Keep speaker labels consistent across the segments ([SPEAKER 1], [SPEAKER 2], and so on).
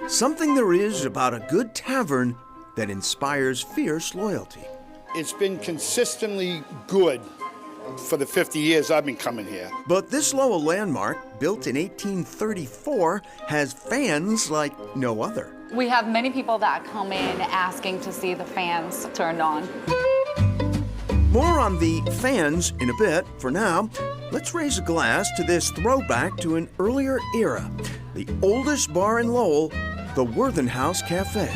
[SPEAKER 1] Something there is about a good tavern that inspires fierce loyalty.
[SPEAKER 2] It's been consistently good for the 50 years I've been coming here.
[SPEAKER 1] But this Lowell landmark, built in 1834, has fans like no other.
[SPEAKER 3] We have many people that come in asking to see the fans turned on.
[SPEAKER 1] More on the fans in a bit. For now, let's raise a glass to this throwback to an earlier era. The oldest bar in Lowell, the Worthen House Cafe.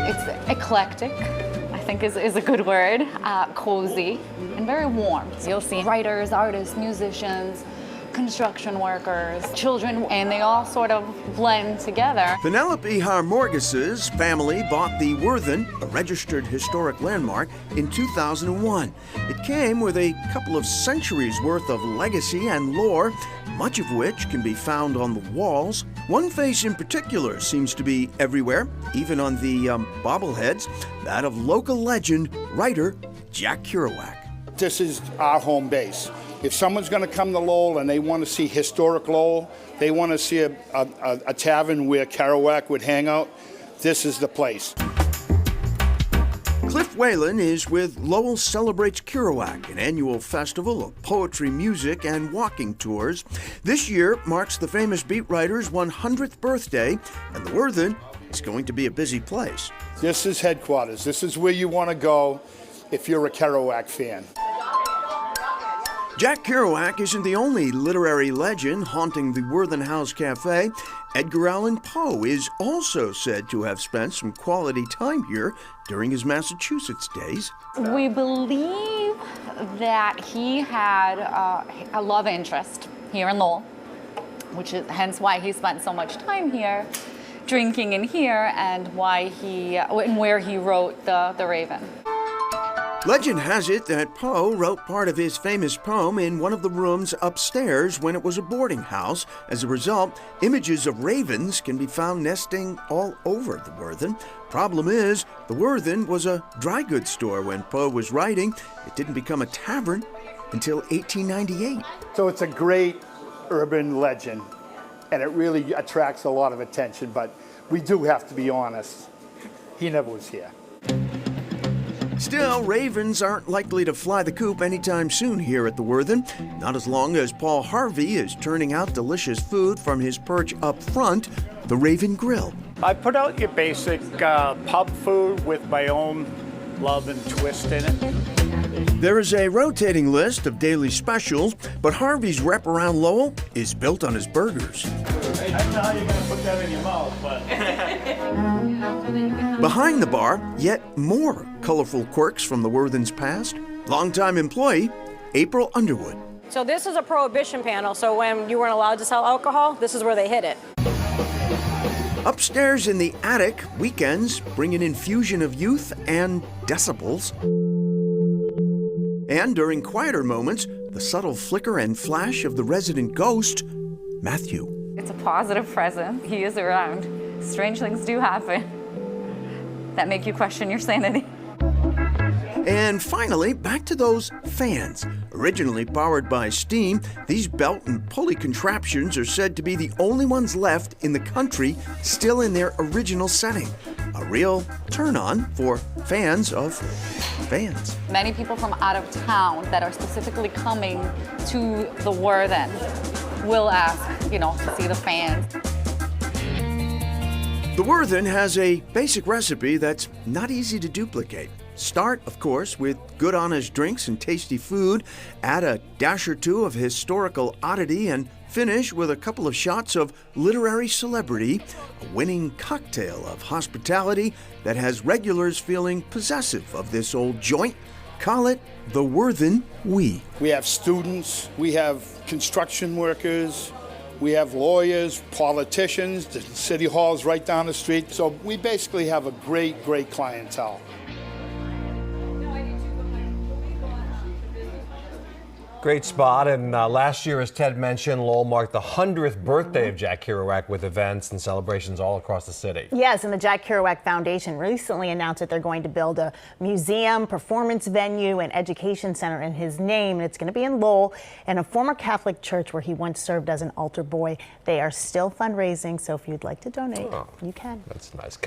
[SPEAKER 3] It's eclectic, I think is a good word, cozy and very warm. You'll see writers, artists, musicians, construction workers, children, and they all sort of blend together.
[SPEAKER 1] Penelope Harmorgis's family bought the Worthen, a registered historic landmark, in 2001. It came with a couple of centuries worth of legacy and lore, much of which can be found on the walls. One face in particular seems to be everywhere, even on the bobbleheads, that of local legend, writer Jack Kerouac.
[SPEAKER 2] This is our home base. If someone's going to come to Lowell and they want to see historic Lowell, they want to see a tavern where Kerouac would hang out, this is the place.
[SPEAKER 1] Cliff Whalen is with Lowell Celebrates Kerouac, an annual festival of poetry, music, and walking tours. This year marks the famous beat writer's 100th birthday, and the Worthen is going to be a busy place.
[SPEAKER 2] This is headquarters. This is where you want to go if you're a Kerouac fan.
[SPEAKER 1] Jack Kerouac isn't the only literary legend haunting the Worthen House Cafe. Edgar Allan Poe is also said to have spent some quality time here during his Massachusetts days.
[SPEAKER 3] We believe that he had a love interest here in Lowell, which is hence why he spent so much time here, drinking in here, and where he wrote the Raven.
[SPEAKER 1] Legend has it that Poe wrote part of his famous poem in one of the rooms upstairs when it was a boarding house. As a result, images of ravens can be found nesting all over the Worthen. Problem is, the Worthen was a dry goods store when Poe was writing. It didn't become a tavern until 1898.
[SPEAKER 2] So it's a great urban legend, and it really attracts a lot of attention, but we do have to be honest. He never was here.
[SPEAKER 1] Still, ravens aren't likely to fly the coop anytime soon here at the Worthen. Not as long as Paul Harvey is turning out delicious food from his perch up front, the Raven Grill.
[SPEAKER 4] I put out your basic pub food with my own love and twist in it.
[SPEAKER 1] There is a rotating list of daily specials, but Harvey's rep around Lowell is built on his burgers.
[SPEAKER 4] I don't know how you're going to put that in your mouth, but...
[SPEAKER 1] Behind the bar, yet more colorful quirks from the Worthen's past. Longtime employee, April Underwood.
[SPEAKER 5] So this is a prohibition panel, so when you weren't allowed to sell alcohol, this is where they hid it.
[SPEAKER 1] Upstairs in the attic, weekends bring an infusion of youth and decibels. And during quieter moments, the subtle flicker and flash of the resident ghost, Matthew.
[SPEAKER 3] It's a positive presence. He is around. Strange things do happen that make you question your sanity.
[SPEAKER 1] And finally, back to those fans. Originally powered by steam, these belt and pulley contraptions are said to be the only ones left in the country still in their original setting. A real turn-on for fans of fans.
[SPEAKER 3] Many people from out of town that are specifically coming to the Worthen will ask, to see the fans.
[SPEAKER 1] The Worthen has a basic recipe that's not easy to duplicate. Start, of course, with good honest drinks and tasty food, add a dash or two of historical oddity, and finish with a couple of shots of literary celebrity, a winning cocktail of hospitality that has regulars feeling possessive of this old joint. Call it the Worthen We.
[SPEAKER 2] We have students, we have construction workers, we have lawyers, politicians, the city hall's right down the street. So we basically have a great, great clientele.
[SPEAKER 6] Great spot. And last year, as Ted mentioned, Lowell marked the 100th birthday of Jack Kerouac with events and celebrations all across the city.
[SPEAKER 7] Yes, and the Jack Kerouac Foundation recently announced that they're going to build a museum, performance venue, and education center in his name. And it's going to be in Lowell, in a former Catholic church where he once served as an altar boy. They are still fundraising, so if you'd like to donate, you can.
[SPEAKER 6] That's nice.